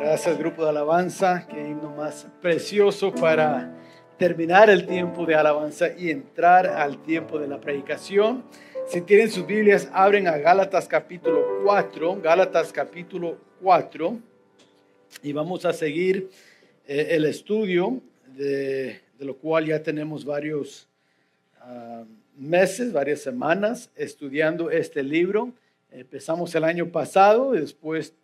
Gracias, grupo de alabanza. Qué himno más precioso para terminar el tiempo de alabanza y entrar al tiempo de la predicación. Si tienen sus Biblias, abren a Gálatas capítulo 4. Gálatas capítulo 4. Y vamos a seguir el estudio de lo cual ya tenemos varios meses, varias semanas estudiando este libro. Empezamos el año pasado y después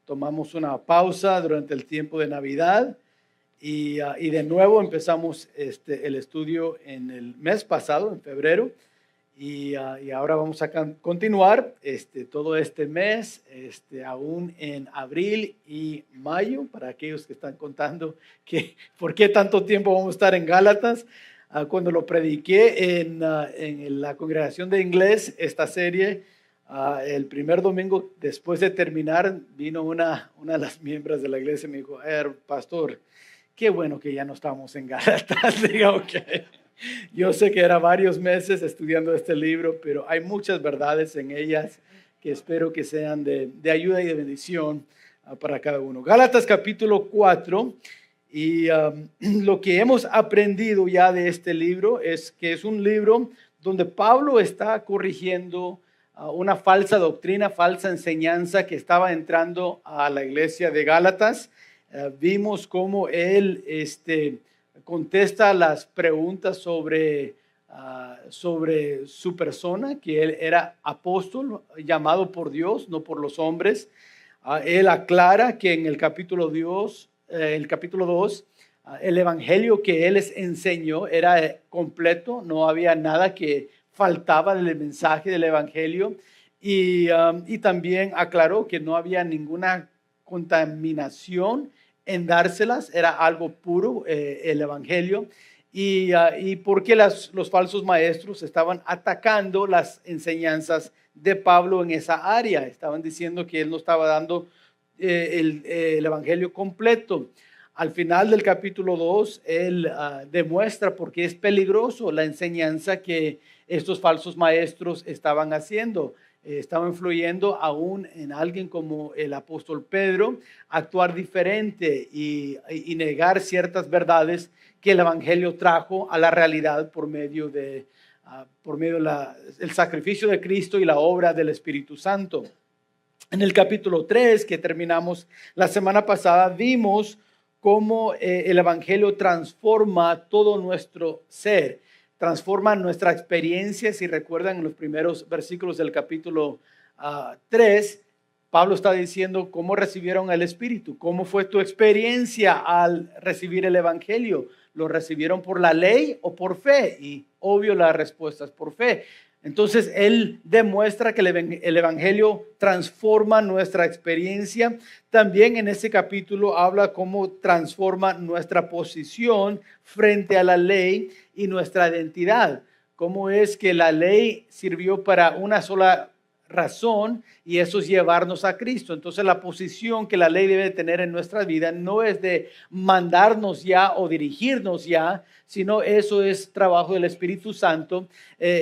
tomamos una pausa durante el tiempo de Navidad y de nuevo empezamos el estudio en el mes pasado, en febrero, y ahora vamos a continuar todo este mes, aún en abril y mayo, para aquellos que están contando que por qué tanto tiempo vamos a estar en Gálatas. Cuando lo prediqué en la congregación de inglés, esta serie, el primer domingo después de terminar, vino una de las miembros de la iglesia y me dijo: pastor, qué bueno que ya no estamos en Gálatas. Digo, okay. Yo sé que era varios meses estudiando este libro, pero hay muchas verdades en ellas que espero que sean de ayuda y de bendición para cada uno. Gálatas capítulo 4, y lo que hemos aprendido ya de este libro es que es un libro donde Pablo está corrigiendo una falsa doctrina, falsa enseñanza que estaba entrando a la iglesia de Gálatas. Vimos cómo él contesta las preguntas sobre su persona, que él era apóstol llamado por Dios, no por los hombres. Él aclara que en el capítulo 2, el evangelio que él les enseñó era completo, no había nada que faltaba del mensaje del evangelio, y también aclaró que no había ninguna contaminación en dárselas, era algo puro el evangelio, y porque los falsos maestros estaban atacando las enseñanzas de Pablo en esa área, estaban diciendo que él no estaba dando el evangelio completo. Al final del capítulo 2, él demuestra por qué es peligroso la enseñanza que estos falsos maestros estaban haciendo. Estaban influyendo aún en alguien como el apóstol Pedro a actuar diferente y negar ciertas verdades que el evangelio trajo a la realidad por medio del sacrificio de Cristo y la obra del Espíritu Santo. En el capítulo 3, que terminamos la semana pasada, vimos cómo el evangelio transforma todo nuestro ser, transforma nuestra experiencia. Si recuerdan, en los primeros versículos del capítulo 3, Pablo está diciendo cómo recibieron el Espíritu, cómo fue tu experiencia al recibir el evangelio. ¿Lo recibieron por la ley o por fe? Y obvio la respuesta es por fe. Entonces él demuestra que el evangelio transforma nuestra experiencia. También en ese capítulo habla cómo transforma nuestra posición frente a la ley y nuestra identidad. Cómo es que la ley sirvió para una sola razón, y eso es llevarnos a Cristo. Entonces la posición que la ley debe tener en nuestra vida no es de mandarnos ya o dirigirnos ya, sino eso es trabajo del Espíritu Santo.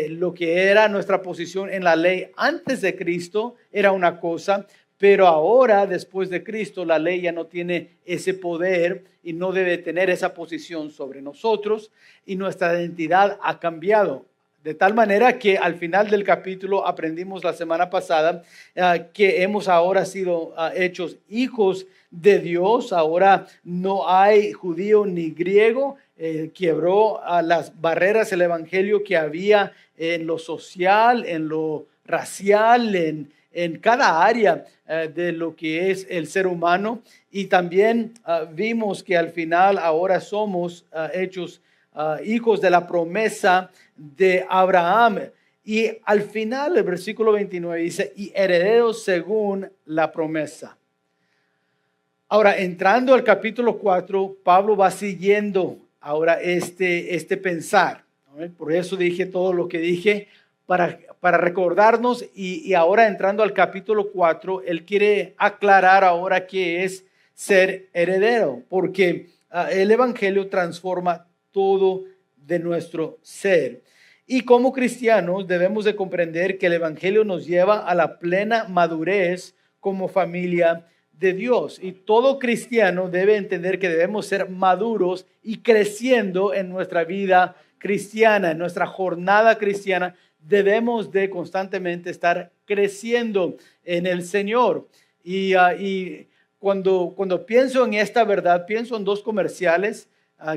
Lo que era nuestra posición en la ley antes de Cristo era una cosa, pero ahora, después de Cristo, la ley ya no tiene ese poder y no debe tener esa posición sobre nosotros, y nuestra identidad ha cambiado. De tal manera que al final del capítulo aprendimos la semana pasada que hemos ahora sido hechos hijos de Dios. Ahora no hay judío ni griego. Quebró las barreras el evangelio que había en lo social, en lo racial, en cada área de lo que es el ser humano. Y también vimos que al final ahora somos hechos hijos de la promesa de Abraham. Y al final el versículo 29 dice: y herederos según la promesa. Ahora, entrando al capítulo 4, Pablo va siguiendo ahora este pensar, ¿no? Por eso dije todo lo que dije, para recordarnos, y ahora entrando al capítulo 4, él quiere aclarar ahora qué es ser heredero, porque el evangelio transforma todo de nuestro ser. Y como cristianos debemos de comprender que el evangelio nos lleva a la plena madurez como familia de Dios. Y todo cristiano debe entender que debemos ser maduros y creciendo en nuestra vida cristiana, en nuestra jornada cristiana. Debemos de constantemente estar creciendo en el Señor. Y cuando pienso en esta verdad, pienso en dos comerciales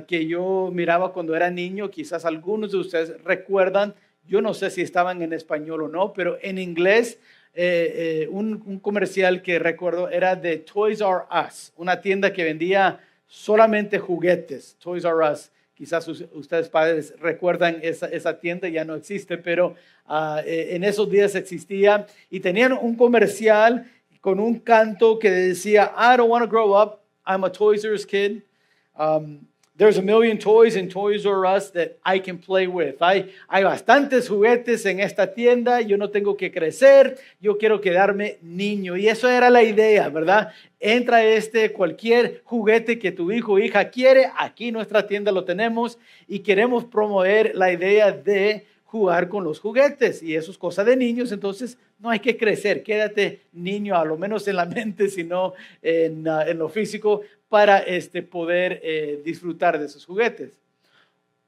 que yo miraba cuando era niño. Quizás algunos de ustedes recuerdan, yo no sé si estaban en español o no, pero en inglés un comercial que recuerdo era de Toys R Us, una tienda que vendía solamente juguetes. Toys R Us, quizás ustedes padres recuerdan esa tienda, ya no existe, pero en esos días existía y tenían un comercial con un canto que decía, I don't want to grow up, I'm a Toys R Us kid. There's a million toys in Toys R Us that I can play with. Hay bastantes juguetes en esta tienda, yo no tengo que crecer, yo quiero quedarme niño. Y eso era la idea, ¿verdad? Entra cualquier juguete que tu hijo o hija quiere, aquí en nuestra tienda lo tenemos y queremos promover la idea de jugar con los juguetes. Y eso es cosa de niños, entonces no hay que crecer, quédate niño, a lo menos en la mente, sino en lo físico, para poder disfrutar de esos juguetes.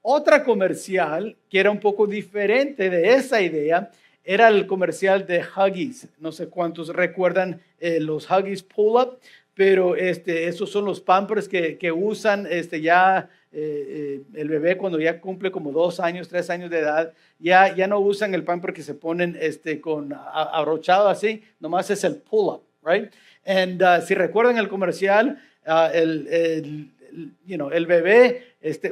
Otra comercial que era un poco diferente de esa idea era el comercial de Huggies. No sé cuántos recuerdan los Huggies Pull-Up, pero esos son los Pampers que usan ya el bebé cuando ya cumple como 2 años, 3 años de edad. Ya no usan el Pamper que se ponen con abrochado así, nomás es el Pull-Up, right? And si recuerdan el comercial, el bebé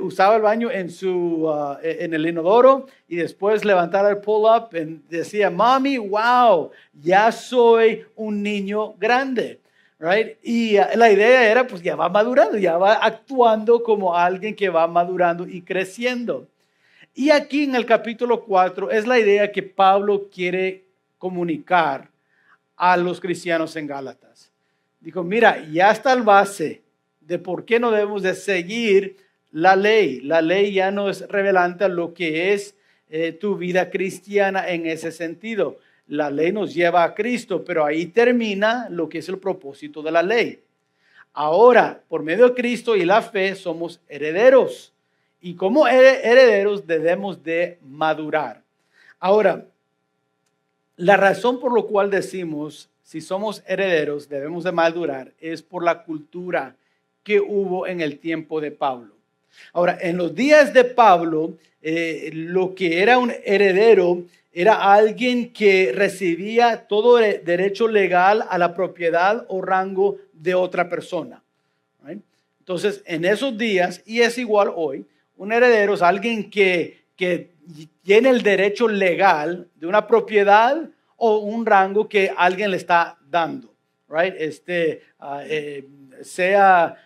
usaba el baño en el inodoro y después levantaba el pull-up y decía, Mami, wow, ya soy un niño grande, right? Y la idea era, pues ya va madurando, ya va actuando como alguien que va madurando y creciendo. Y aquí en el capítulo 4 es la idea que Pablo quiere comunicar a los cristianos en Gálatas. Dijo, mira, ya está el base de por qué no debemos de seguir la ley. La ley ya no es revelante a lo que es tu vida cristiana en ese sentido. La ley nos lleva a Cristo, pero ahí termina lo que es el propósito de la ley. Ahora, por medio de Cristo y la fe, somos herederos. Y como herederos debemos de madurar. Ahora, la razón por la cual decimos, si somos herederos, debemos de madurar, es por la cultura que hubo en el tiempo de Pablo. Ahora, en los días de Pablo, lo que era un heredero era alguien que recibía todo derecho legal a la propiedad o rango de otra persona. ¿Right? Entonces, en esos días, y es igual hoy, un heredero es alguien que tiene el derecho legal de una propiedad o un rango que alguien le está dando, right? Sea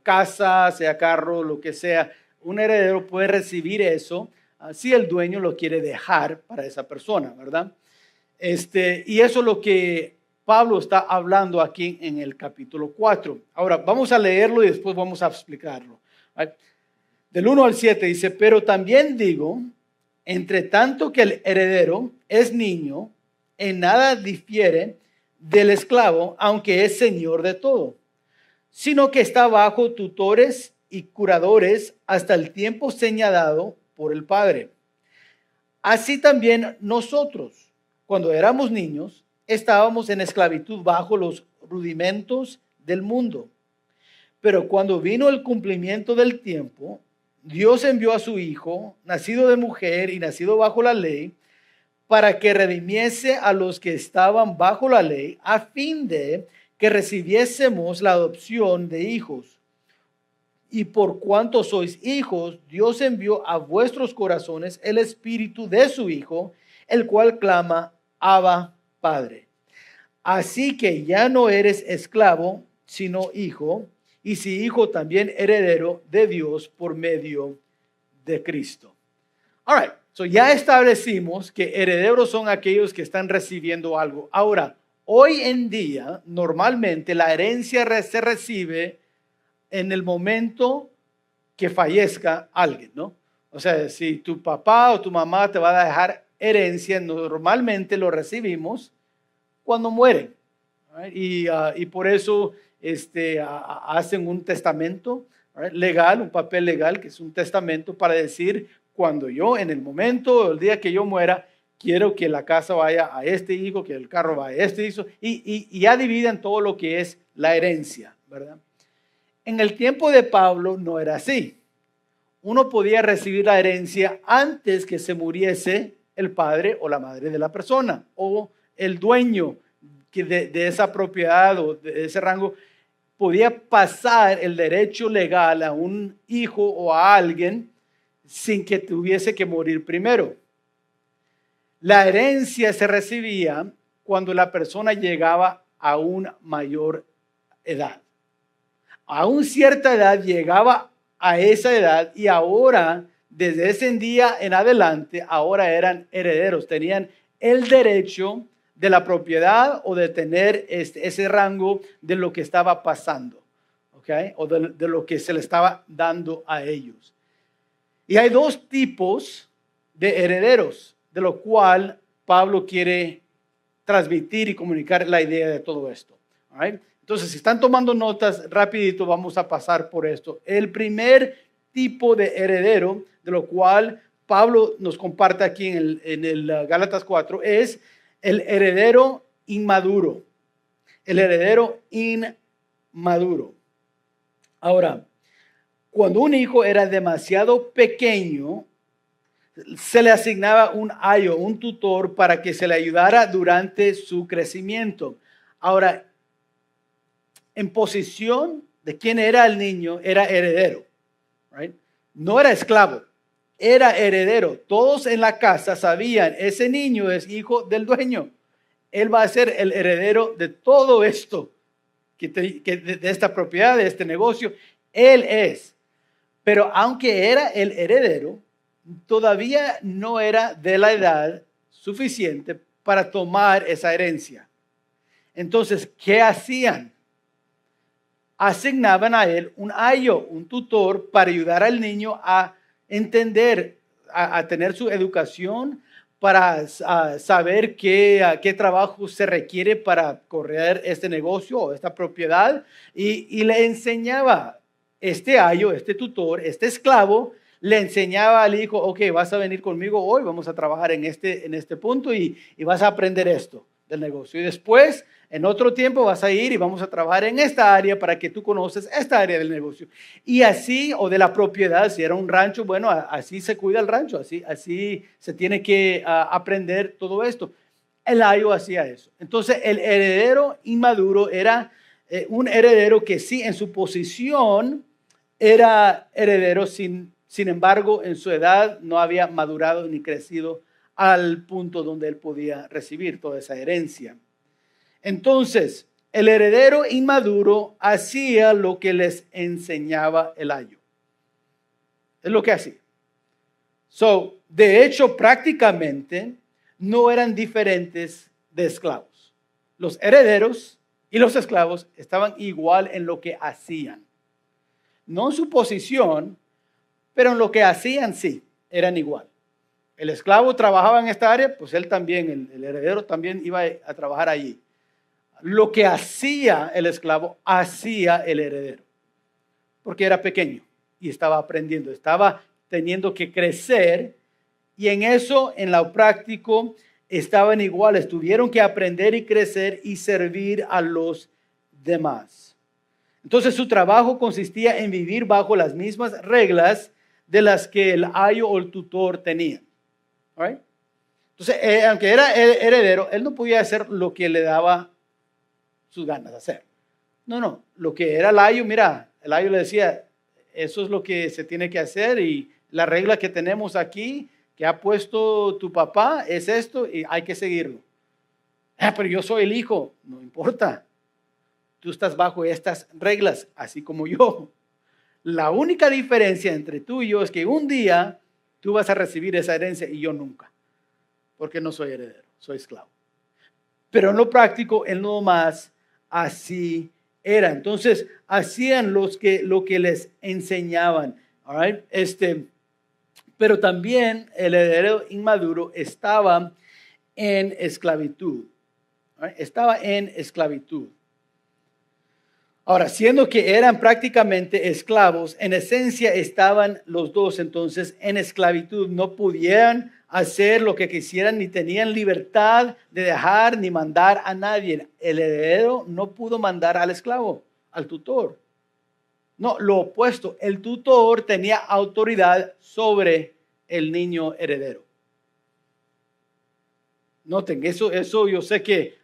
casa, sea carro, lo que sea, un heredero puede recibir eso si el dueño lo quiere dejar para esa persona, ¿verdad? Y eso es lo que Pablo está hablando aquí en el capítulo 4. Ahora, vamos a leerlo y después vamos a explicarlo. Right? Del 1 al 7 dice, pero también digo, entre tanto que el heredero es niño, en nada difiere del esclavo, aunque es señor de todo, sino que está bajo tutores y curadores hasta el tiempo señalado por el Padre. Así también nosotros, cuando éramos niños, estábamos en esclavitud bajo los rudimentos del mundo. Pero cuando vino el cumplimiento del tiempo, Dios envió a su Hijo, nacido de mujer y nacido bajo la ley, para que redimiese a los que estaban bajo la ley, a fin de que recibiésemos la adopción de hijos. Y por cuanto sois hijos, Dios envió a vuestros corazones el espíritu de su Hijo, el cual clama, Abba, Padre. Así que ya no eres esclavo, sino hijo, y si hijo, también heredero de Dios por medio de Cristo. All right. So ya establecimos que herederos son aquellos que están recibiendo algo. Ahora, hoy en día, normalmente la herencia se recibe en el momento que fallezca alguien, ¿no? O sea, si tu papá o tu mamá te va a dejar herencia, normalmente lo recibimos cuando mueren. Right? Y por eso hacen un testamento, right, legal, un papel legal que es un testamento para decir, cuando yo, en el momento, el día que yo muera, quiero que la casa vaya a este hijo, que el carro vaya a este hijo, y ya dividen todo lo que es la herencia, ¿verdad? En el tiempo de Pablo no era así. Uno podía recibir la herencia antes que se muriese el padre o la madre de la persona, o el dueño de esa propiedad o de ese rango. Podía pasar el derecho legal a un hijo o a alguien sin que tuviese que morir primero. La herencia se recibía cuando la persona llegaba a una mayor edad. A una cierta edad llegaba a esa edad y ahora, desde ese día en adelante, ahora eran herederos. Tenían el derecho de la propiedad o de tener ese rango de lo que estaba pasando, ¿okay? O de lo que se le estaba dando a ellos. Y hay dos tipos de herederos, de lo cual Pablo quiere transmitir y comunicar la idea de todo esto. All right? Entonces, si están tomando notas, rapidito vamos a pasar por esto. El primer tipo de heredero, de lo cual Pablo nos comparte aquí en el Gálatas 4, es el heredero inmaduro. El heredero inmaduro. Ahora, cuando un hijo era demasiado pequeño, se le asignaba un ayo, un tutor, para que se le ayudara durante su crecimiento. Ahora, en posición de quién era el niño, era heredero. Right? No era esclavo, era heredero. Todos en la casa sabían, ese niño es hijo del dueño. Él va a ser el heredero de todo esto, de esta propiedad, de este negocio. Él es. Pero aunque era el heredero, todavía no era de la edad suficiente para tomar esa herencia. Entonces, ¿qué hacían? Asignaban a él un ayo, un tutor, para ayudar al niño a entender, a tener su educación, para saber qué trabajo se requiere para correr este negocio o esta propiedad, y le enseñaba este ayo, este tutor, este esclavo, le enseñaba al hijo, ok, vas a venir conmigo hoy, vamos a trabajar en este punto y vas a aprender esto del negocio. Y después, en otro tiempo vas a ir y vamos a trabajar en esta área para que tú conoces esta área del negocio. Y así, o de la propiedad, si era un rancho, bueno, así se cuida el rancho, así se tiene que aprender todo esto. El ayo hacía eso. Entonces, el heredero inmaduro era un heredero que sí, en su posición era heredero, sin embargo, en su edad no había madurado ni crecido al punto donde él podía recibir toda esa herencia. Entonces, el heredero inmaduro hacía lo que les enseñaba el ayo. Es lo que hacía. De hecho, prácticamente no eran diferentes de esclavos. Los herederos y los esclavos estaban igual en lo que hacían. No en su posición, pero en lo que hacían sí, eran igual. El esclavo trabajaba en esta área, pues él también, el heredero también iba a trabajar allí. Lo que hacía el esclavo, hacía el heredero, porque era pequeño y estaba aprendiendo, estaba teniendo que crecer, y en eso, en lo práctico, estaban iguales, tuvieron que aprender y crecer y servir a los demás. Entonces su trabajo consistía en vivir bajo las mismas reglas de las que el ayo o el tutor tenía. All right? Entonces, aunque era heredero, él no podía hacer lo que le daba sus ganas de hacer. No, lo que era el ayo, mira, el ayo le decía, eso es lo que se tiene que hacer, y la regla que tenemos aquí, que ha puesto tu papá, es esto y hay que seguirlo. Pero yo soy el hijo, no importa. Tú estás bajo estas reglas, así como yo. La única diferencia entre tú y yo es que un día tú vas a recibir esa herencia y yo nunca, porque no soy heredero, soy esclavo. Pero en lo práctico, en lo más, así era. Entonces, hacían lo que les enseñaban. All right? Pero también el heredero inmaduro estaba en esclavitud. All right? Estaba en esclavitud. Ahora, siendo que eran prácticamente esclavos, en esencia estaban los dos entonces en esclavitud. No podían hacer lo que quisieran, ni tenían libertad de dejar ni mandar a nadie. El heredero no pudo mandar al esclavo, al tutor. No, lo opuesto, el tutor tenía autoridad sobre el niño heredero. Noten, eso yo sé que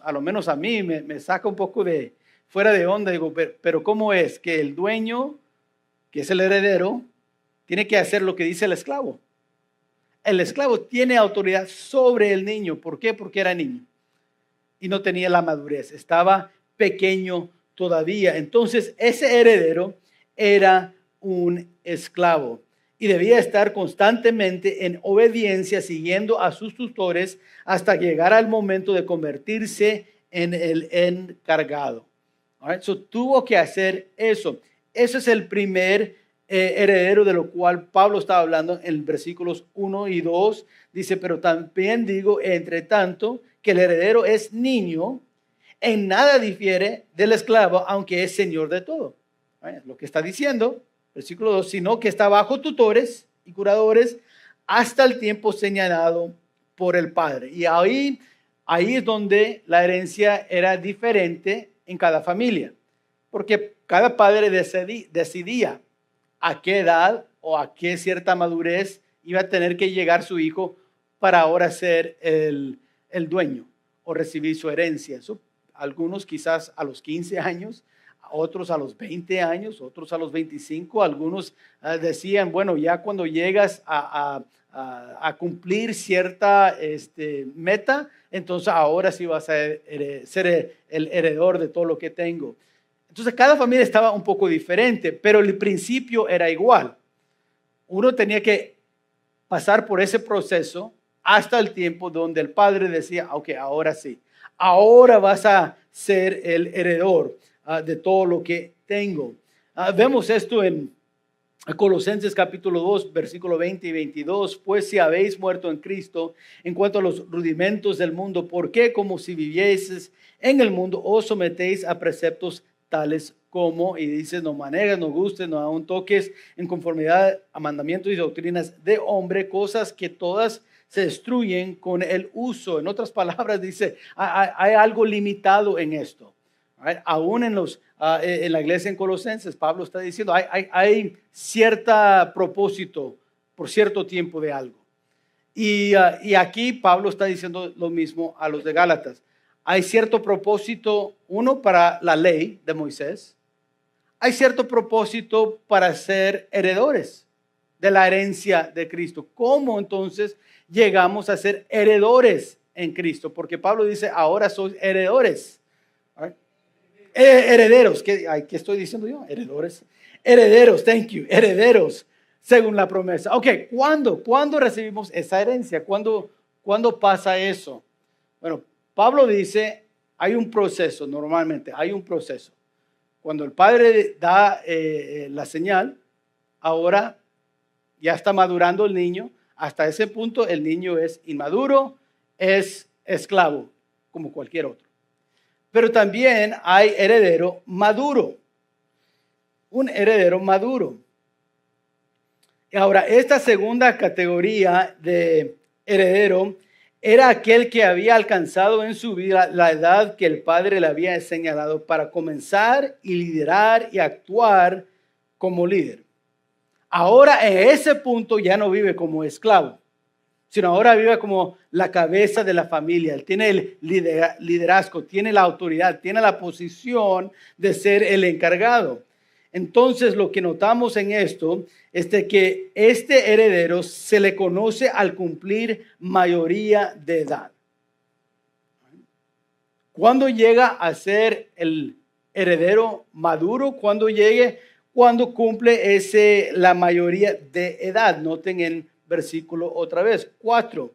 a lo menos a mí me saca un poco de fuera de onda. Digo, pero ¿cómo es que el dueño, que es el heredero, tiene que hacer lo que dice el esclavo? El esclavo tiene autoridad sobre el niño. ¿Por qué? Porque era niño y no tenía la madurez. Estaba pequeño todavía. Entonces, ese heredero era un esclavo y debía estar constantemente en obediencia, siguiendo a sus tutores hasta llegar al momento de convertirse en el encargado. So, tuvo que hacer eso. Ese es el primer heredero de lo cual Pablo estaba hablando en versículos 1 y 2. Dice, pero también digo, entre tanto, que el heredero es niño, en nada difiere del esclavo, aunque es señor de todo. Lo que está diciendo, versículo 2, sino que está bajo tutores y curadores hasta el tiempo señalado por el padre. Y ahí es donde la herencia era diferente en cada familia, porque cada padre decidía a qué edad o a qué cierta madurez iba a tener que llegar su hijo para ahora ser el dueño o recibir su herencia. Algunos quizás a los 15 años, otros a los 20 años, otros a los 25. Algunos decían, bueno, ya cuando llegas a cumplir cierta meta, entonces ahora sí vas a ser el heredor de todo lo que tengo. Entonces cada familia estaba un poco diferente, pero el principio era igual. Uno tenía que pasar por ese proceso hasta el tiempo donde el padre decía, ok, ahora sí, ahora vas a ser el heredor de todo lo que tengo. Vemos esto en Colosenses capítulo 2, versículo 20 y 22. Pues si habéis muerto en Cristo en cuanto a los rudimentos del mundo, ¿por qué como si vivieses en el mundo os sometéis a preceptos tales como, y dice, no manejes, no gustes, no aún toques en conformidad a mandamientos y doctrinas de hombre, cosas que todas se destruyen con el uso? En otras palabras, dice, hay algo limitado en esto. Aún en la iglesia en Colosenses, Pablo está diciendo, hay cierto propósito por cierto tiempo de algo. Y aquí Pablo está diciendo lo mismo a los de Gálatas. Hay cierto propósito, uno para la ley de Moisés. Hay cierto propósito para ser heredores de la herencia de Cristo. ¿Cómo entonces llegamos a ser heredores en Cristo? Porque Pablo dice, ahora sois heredores. Herederos, ¿qué estoy diciendo yo? Heredores. Herederos, thank you. Herederos, según la promesa. Ok, ¿cuándo recibimos esa herencia? ¿Cuándo pasa eso? Bueno, Pablo dice, hay un proceso, normalmente hay un proceso. Cuando el padre da la señal, ahora ya está madurando el niño. Hasta ese punto el niño es inmaduro, es esclavo, como cualquier otro. Pero también hay heredero maduro, un heredero maduro. Y ahora, esta segunda categoría de heredero era aquel que había alcanzado en su vida la edad que el padre le había señalado para comenzar y liderar y actuar como líder. Ahora en ese punto ya no vive como esclavo, sino ahora vive como la cabeza de la familia. Él tiene el liderazgo, tiene la autoridad, tiene la posición de ser el encargado. Entonces lo que notamos en esto es de que este heredero se le conoce al cumplir mayoría de edad. ¿Cuándo llega a ser el heredero maduro? Cuando cumple la mayoría de edad. Noten en versículo otra vez, 4.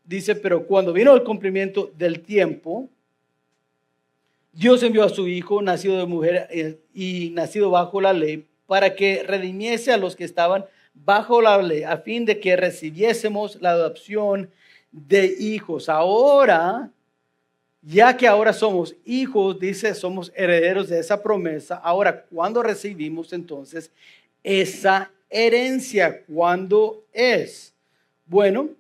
Dice, pero cuando vino el cumplimiento del tiempo, Dios envió a su Hijo, nacido de mujer y nacido bajo la ley, para que redimiese a los que estaban bajo la ley, a fin de que recibiésemos la adopción de hijos. Ahora Ya que ahora somos hijos, dice, somos herederos de esa promesa. Ahora, ¿cuándo recibimos entonces esa herencia? ¿Cuándo es? Bueno,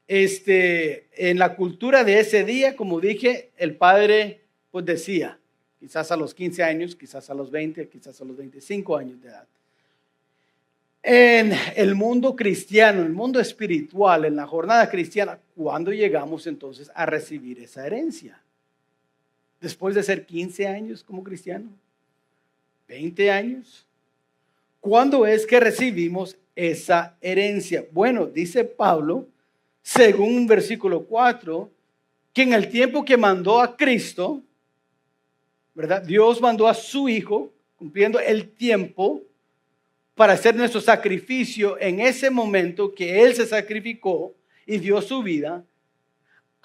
en la cultura de ese día, como dije, el padre pues decía, quizás a los 15 años, quizás a los 20, quizás a los 25 años de edad. En el mundo cristiano, en el mundo espiritual, en la jornada cristiana, ¿cuándo llegamos entonces a recibir esa herencia? Después de ser 15 años como cristiano, 20 años. ¿Cuándo es que recibimos esa herencia? Bueno, dice Pablo, según versículo 4, que en el tiempo que mandó a Cristo, ¿verdad? Dios mandó a su Hijo, cumpliendo el tiempo para hacer nuestro sacrificio en ese momento que Él se sacrificó y dio su vida.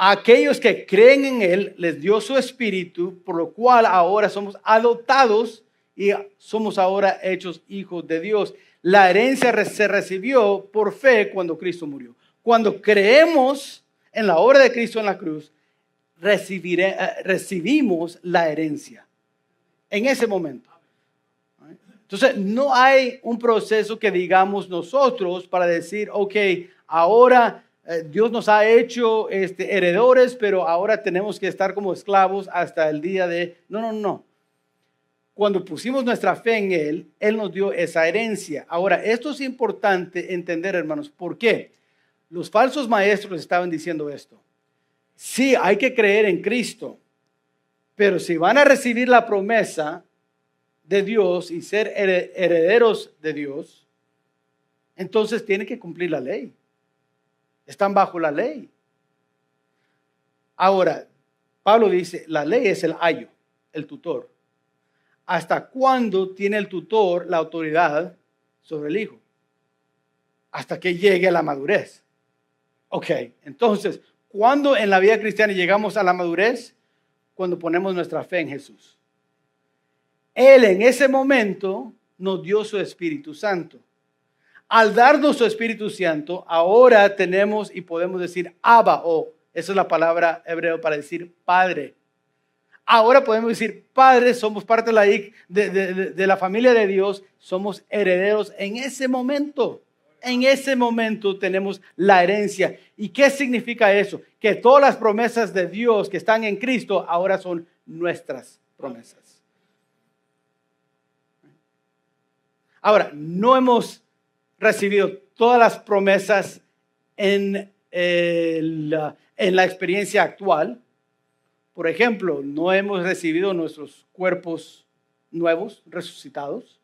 A aquellos que creen en Él les dio su espíritu, por lo cual ahora somos adoptados y somos ahora hechos hijos de Dios. La herencia se recibió por fe cuando Cristo murió. Cuando creemos en la obra de Cristo en la cruz, recibimos la herencia en ese momento. Entonces, no hay un proceso que digamos nosotros para decir, ok, ahora Dios nos ha hecho heredores, pero ahora tenemos que estar como esclavos hasta el día de... No. Cuando pusimos nuestra fe en Él, Él nos dio esa herencia. Ahora, esto es importante entender, hermanos. ¿Por qué? Los falsos maestros estaban diciendo esto. Sí, hay que creer en Cristo, pero si van a recibir la promesa de Dios y ser herederos de Dios, entonces tienen que cumplir la ley. Están bajo la ley. Ahora, Pablo dice, la ley es el ayo, el tutor. ¿Hasta cuándo tiene el tutor la autoridad sobre el hijo? Hasta que llegue a la madurez. Ok, entonces, ¿cuándo en la vida cristiana llegamos a la madurez? Cuando ponemos nuestra fe en Jesús. Él en ese momento nos dio su Espíritu Santo. Al darnos su Espíritu Santo, ahora tenemos y podemos decir Abba, o esa es la palabra hebreo para decir Padre. Ahora podemos decir Padre, somos parte de la familia de Dios, somos herederos en ese momento. En ese momento tenemos la herencia. ¿Y qué significa eso? Que todas las promesas de Dios que están en Cristo ahora son nuestras promesas. Ahora, no hemos recibido todas las promesas en la experiencia actual. Por ejemplo, no hemos recibido nuestros cuerpos nuevos, resucitados.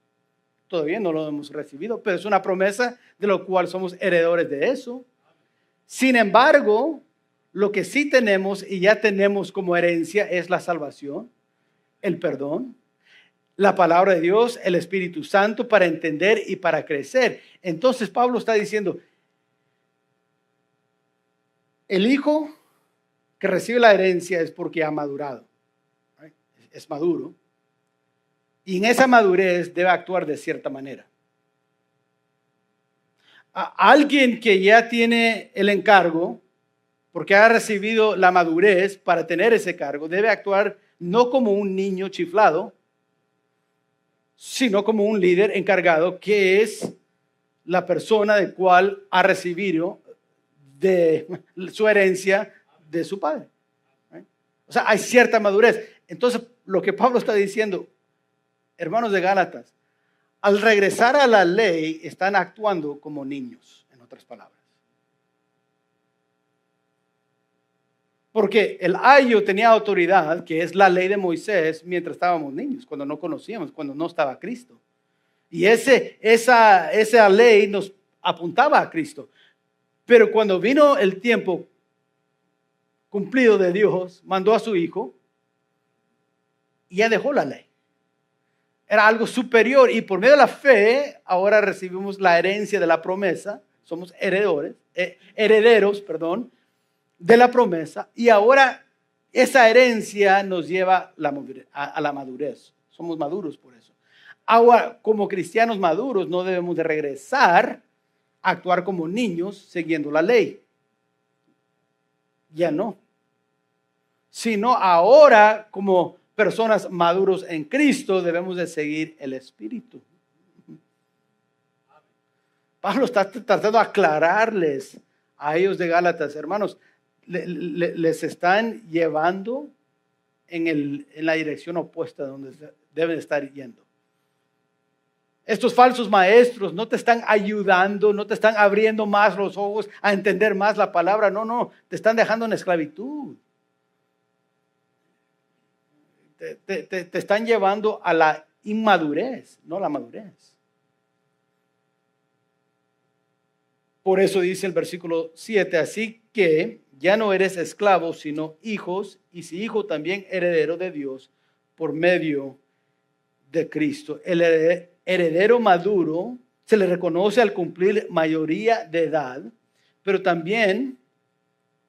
Todavía no lo hemos recibido, pero es una promesa de lo cual somos heredores de eso. Sin embargo, lo que sí tenemos y ya tenemos como herencia es la salvación, el perdón, la palabra de Dios, el Espíritu Santo para entender y para crecer. Entonces Pablo está diciendo, el hijo que recibe la herencia es porque ha madurado, es maduro, y en esa madurez debe actuar de cierta manera. Alguien que ya tiene el encargo, porque ha recibido la madurez para tener ese cargo, debe actuar no como un niño chiflado, sino como un líder encargado, que es la persona del cual ha recibido de su herencia de su padre. O sea, hay cierta madurez. Entonces, lo que Pablo está diciendo, hermanos de Gálatas, al regresar a la ley, están actuando como niños, en otras palabras. Porque el ayo tenía autoridad, que es la ley de Moisés, mientras estábamos niños, cuando no conocíamos, cuando no estaba Cristo. Y esa ley nos apuntaba a Cristo. Pero cuando vino el tiempo cumplido de Dios, mandó a su Hijo y ya dejó la ley. Era algo superior y por medio de la fe ahora recibimos la herencia de la promesa. Somos herederos, de la promesa, y ahora esa herencia nos lleva a la madurez. Somos maduros por eso. Ahora, como cristianos maduros, no debemos de regresar a actuar como niños siguiendo la ley. Ya no. sino ahora como personas maduros en Cristo debemos de seguir el Espíritu. Pablo está tratando de aclararles a ellos de Gálatas, hermanos, les están llevando en la dirección opuesta donde deben estar yendo. Estos falsos maestros no te están ayudando, no te están abriendo más los ojos a entender más la palabra, no, te están dejando en esclavitud. Te están llevando a la inmadurez, no la madurez. Por eso dice el versículo 7, así que ya no eres esclavo, sino hijos, y si hijo también heredero de Dios por medio de Cristo. El heredero maduro se le reconoce al cumplir mayoría de edad, pero también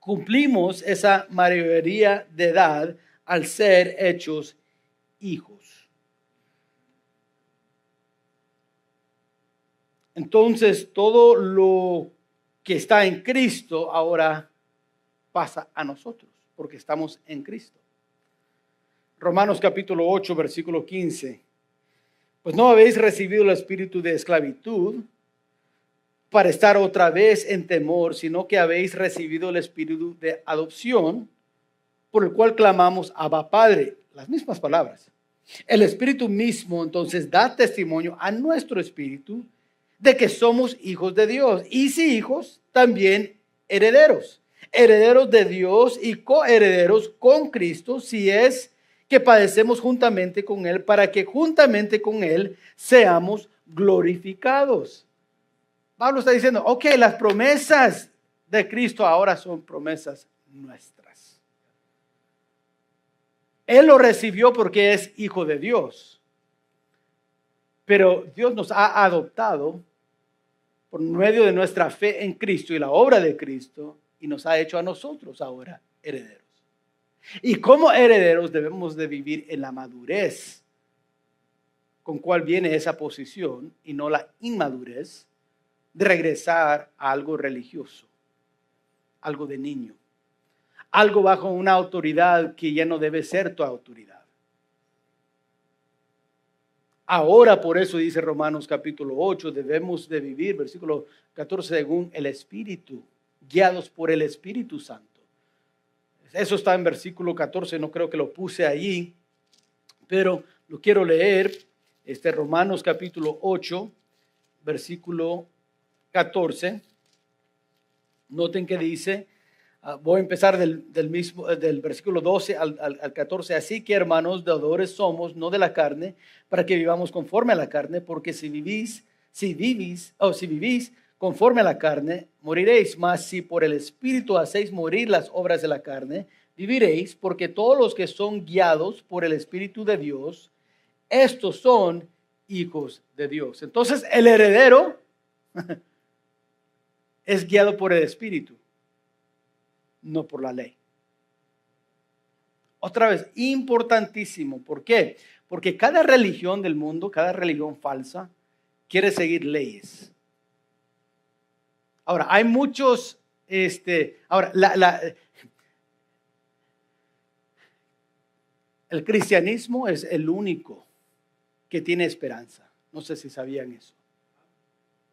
cumplimos esa mayoría de edad al ser hechos hijos. Entonces, todo lo que está en Cristo ahora pasa a nosotros, porque estamos en Cristo. Romanos capítulo 8, versículo 15. Pues no habéis recibido el espíritu de esclavitud para estar otra vez en temor, sino que habéis recibido el espíritu de adopción, por el cual clamamos Abba Padre. Las mismas palabras. El espíritu mismo entonces da testimonio a nuestro espíritu de que somos hijos de Dios. Y si hijos, también herederos. Herederos de Dios y coherederos con Cristo, si es que padecemos juntamente con Él, para que juntamente con Él seamos glorificados. Pablo está diciendo, ok, las promesas de Cristo ahora son promesas nuestras. Él lo recibió porque es hijo de Dios. Pero Dios nos ha adoptado por medio de nuestra fe en Cristo y la obra de Cristo y nos ha hecho a nosotros ahora herederos. Y como herederos debemos de vivir en la madurez con cual viene esa posición y no la inmadurez de regresar a algo religioso, algo de niño, algo bajo una autoridad que ya no debe ser tu autoridad. Ahora, por eso dice Romanos capítulo 8, debemos de vivir, versículo 14, según el Espíritu, guiados por el Espíritu Santo. Eso está en versículo 14, no creo que lo puse allí, pero lo quiero leer. Romanos capítulo 8, versículo 14. Noten que dice, voy a empezar del versículo 12 al 14. Así que, hermanos, deudores somos, no de la carne, para que vivamos conforme a la carne, porque si vivís conforme a la carne, moriréis. Mas si por el Espíritu hacéis morir las obras de la carne, viviréis, porque todos los que son guiados por el Espíritu de Dios, estos son hijos de Dios. Entonces, el heredero es guiado por el Espíritu, no por la ley. Otra vez, importantísimo. ¿Por qué? Porque cada religión del mundo, cada religión falsa, quiere seguir leyes. Ahora, hay muchos, el cristianismo es el único que tiene esperanza. No sé si sabían eso.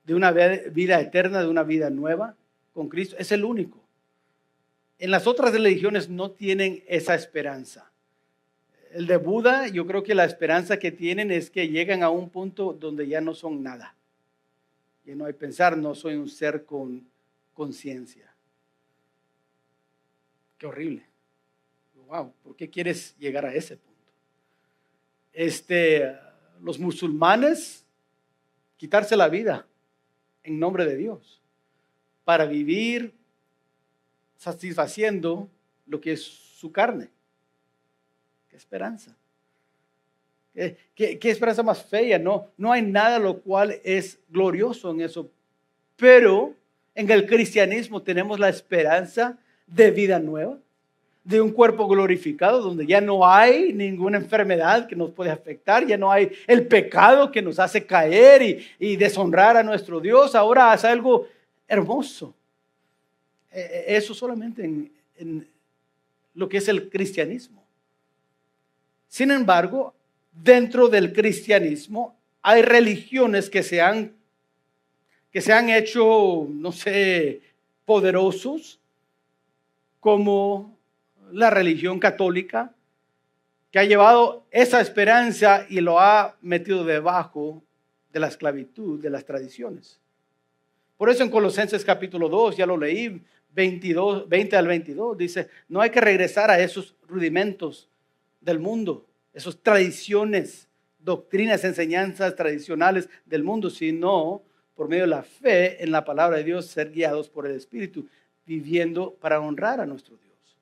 De una vida eterna, de una vida nueva con Cristo. Es el único. En las otras religiones no tienen esa esperanza. El de Buda, yo creo que la esperanza que tienen es que llegan a un punto donde ya no son nada. Ya no hay pensar, no soy un ser con conciencia. Qué horrible. Wow, ¿por qué quieres llegar a ese punto? Los musulmanes, quitarse la vida en nombre de Dios para vivir satisfaciendo lo que es su carne. ¿Qué esperanza? ¿Qué esperanza más fea? No hay nada lo cual es glorioso en eso. Pero en el cristianismo tenemos la esperanza de vida nueva, de un cuerpo glorificado donde ya no hay ninguna enfermedad que nos puede afectar, ya no hay el pecado que nos hace caer y deshonrar a nuestro Dios. Ahora hace algo hermoso. Eso solamente en lo que es el cristianismo. Sin embargo, dentro del cristianismo hay religiones que se han hecho, no sé, poderosos, como la religión católica, que ha llevado esa esperanza y lo ha metido debajo de la esclavitud, de las tradiciones. Por eso en Colosenses capítulo 2, ya lo leí, 20 al 22, dice, no hay que regresar a esos rudimentos del mundo, esas tradiciones, doctrinas, enseñanzas tradicionales del mundo, sino por medio de la fe en la palabra de Dios, ser guiados por el Espíritu, viviendo para honrar a nuestro Dios.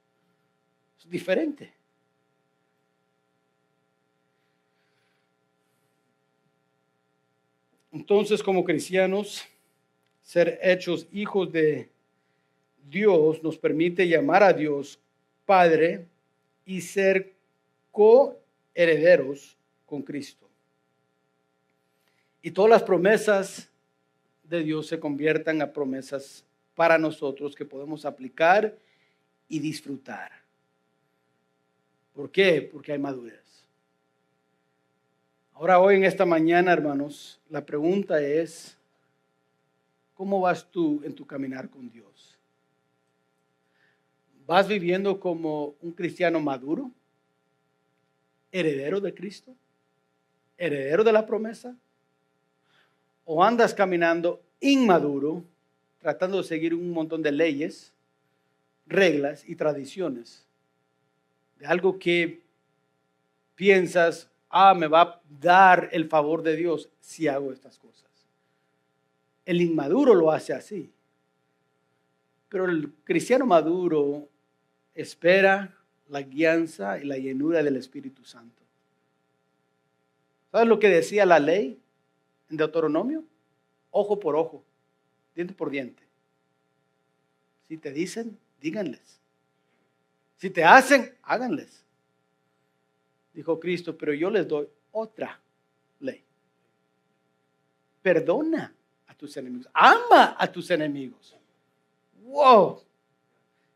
Es diferente. Entonces, como cristianos, ser hechos hijos de Dios nos permite llamar a Dios Padre y ser coherederos con Cristo. Y todas las promesas de Dios se conviertan a promesas para nosotros que podemos aplicar y disfrutar. ¿Por qué? Porque hay madurez. Ahora, hoy en esta mañana, hermanos, la pregunta es, ¿cómo vas tú en tu caminar con Dios? ¿Vas viviendo como un cristiano maduro? ¿Heredero de Cristo? ¿Heredero de la promesa? ¿O andas caminando inmaduro, tratando de seguir un montón de leyes, reglas y tradiciones? De algo que piensas, me va a dar el favor de Dios si hago estas cosas. El inmaduro lo hace así. Pero el cristiano maduro espera la guianza y la llenura del Espíritu Santo. ¿Sabes lo que decía la ley en Deuteronomio? Ojo por ojo, diente por diente. Si te dicen, díganles. Si te hacen, háganles. Dijo Cristo, pero yo les doy otra ley. Perdona a tus enemigos. Ama a tus enemigos. ¡Wow!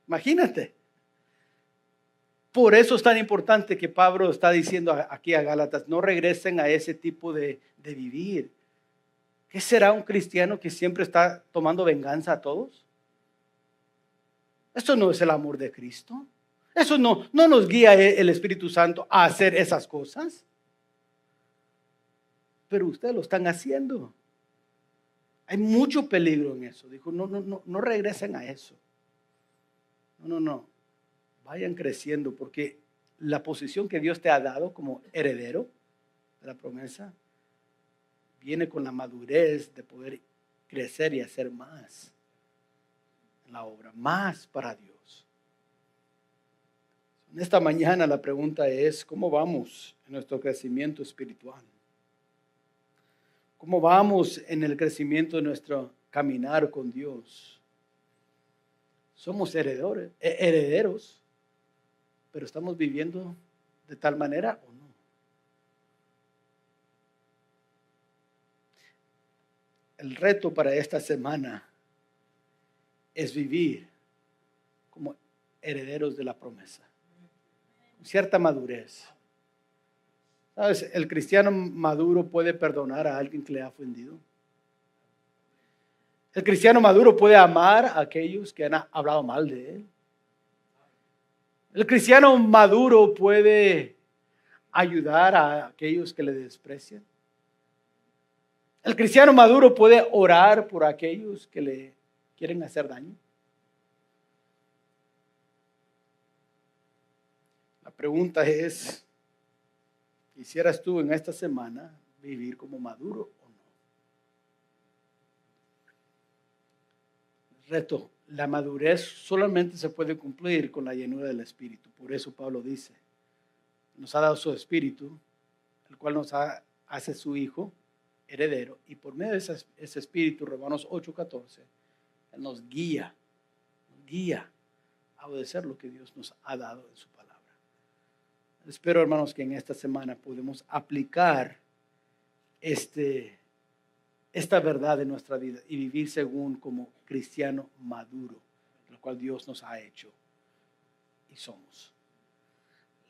Imagínate. Por eso es tan importante que Pablo está diciendo aquí a Gálatas, no regresen a ese tipo de vivir. ¿Qué será un cristiano que siempre está tomando venganza a todos? Esto no es el amor de Cristo. Eso no nos guía el Espíritu Santo a hacer esas cosas. Pero ustedes lo están haciendo. Hay mucho peligro en eso. Dijo, no regresen a eso. No. Vayan creciendo porque la posición que Dios te ha dado como heredero de la promesa viene con la madurez de poder crecer y hacer más en la obra, más para Dios. En esta mañana la pregunta es, ¿cómo vamos en nuestro crecimiento espiritual? ¿Cómo vamos en el crecimiento de nuestro caminar con Dios? Somos herederos, pero ¿estamos viviendo de tal manera o no? El reto para esta semana es vivir como herederos de la promesa. Cierta madurez. ¿Sabes? El cristiano maduro puede perdonar a alguien que le ha ofendido. El cristiano maduro puede amar a aquellos que han hablado mal de él. El cristiano maduro puede ayudar a aquellos que le desprecian. El cristiano maduro puede orar por aquellos que le quieren hacer daño. La pregunta es, ¿quisieras tú en esta semana vivir como maduro o no? Reto, la madurez solamente se puede cumplir con la llenura del Espíritu. Por eso Pablo dice, nos ha dado su Espíritu, el cual nos hace su Hijo, heredero, y por medio de ese Espíritu, Romanos 8:14, Él nos guía a obedecer lo que Dios nos ha dado en su palabra. Espero, hermanos, que en esta semana podamos aplicar esta verdad en nuestra vida y vivir según como cristiano maduro, lo cual Dios nos ha hecho. Y y somos.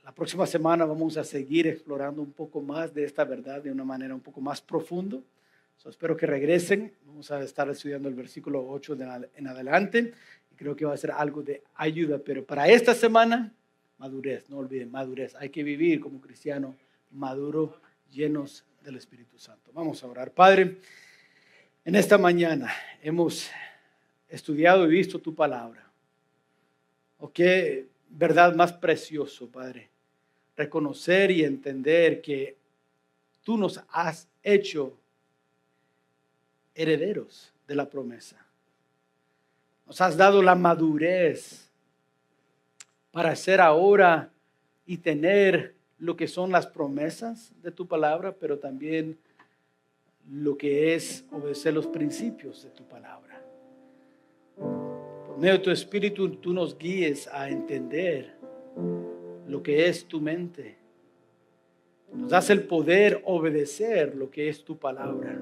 La próxima semana vamos a seguir explorando un poco más de esta verdad de una manera un poco más profunda. Espero que regresen. Vamos a estar estudiando el versículo 8 en adelante. Y creo que va a ser algo de ayuda. Pero para esta semana, madurez. No olviden, madurez. Hay que vivir como cristiano maduro, llenos del Espíritu Santo. Vamos a orar. Padre, en esta mañana hemos estudiado y visto tu palabra. Oh, qué verdad más precioso, Padre. Reconocer y entender que tú nos has hecho herederos de la promesa. Nos has dado la madurez para hacer ahora y tener lo que son las promesas de tu palabra, pero también lo que es obedecer los principios de tu palabra. Por medio de tu Espíritu, tú nos guíes a entender lo que es tu mente. Nos das el poder obedecer lo que es tu palabra.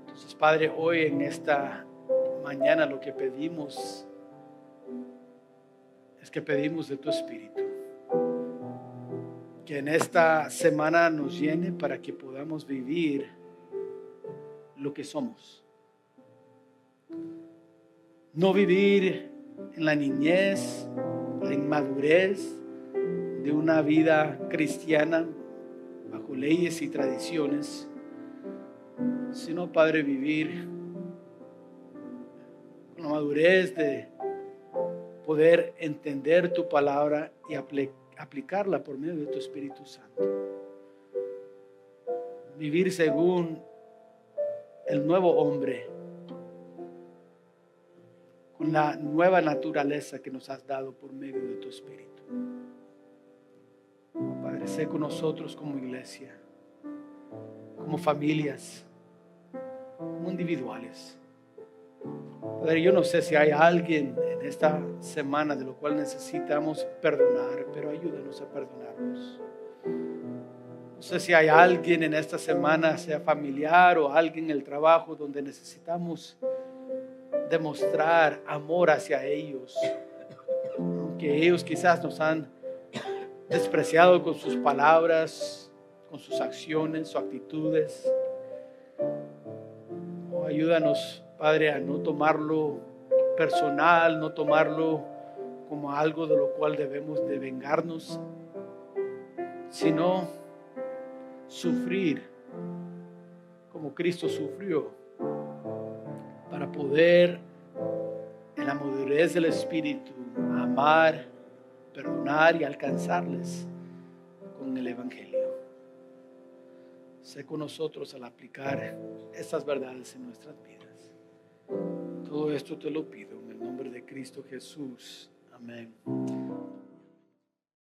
Entonces, Padre, hoy en esta mañana lo que pedimos es que pedimos de tu Espíritu. Que en esta semana nos llene para que podamos vivir lo que somos. No vivir en la niñez, la inmadurez de una vida cristiana bajo leyes y tradiciones, sino, Padre, vivir con la madurez de poder entender tu palabra y aplicarla por medio de tu Espíritu Santo. Vivir según el nuevo hombre, con la nueva naturaleza que nos has dado por medio de tu Espíritu. Padre, sé con nosotros como iglesia, como familias, como individuales. Padre, yo no sé si hay alguien en esta semana de lo cual necesitamos perdonar, pero ayúdanos a perdonarnos. No sé si hay alguien en esta semana, sea familiar o alguien en el trabajo, donde necesitamos demostrar amor hacia ellos, aunque ellos quizás nos han despreciado con sus palabras, con sus acciones o actitudes. Oh, ayúdanos, Padre, a no tomarlo personal, no tomarlo como algo de lo cual debemos de vengarnos, sino sufrir como Cristo sufrió para poder, en la madurez del Espíritu, amar, perdonar y alcanzarles con el Evangelio. Sé con nosotros al aplicar estas verdades en nuestras vidas. Todo esto te lo pido en el nombre de Cristo Jesús. Amén.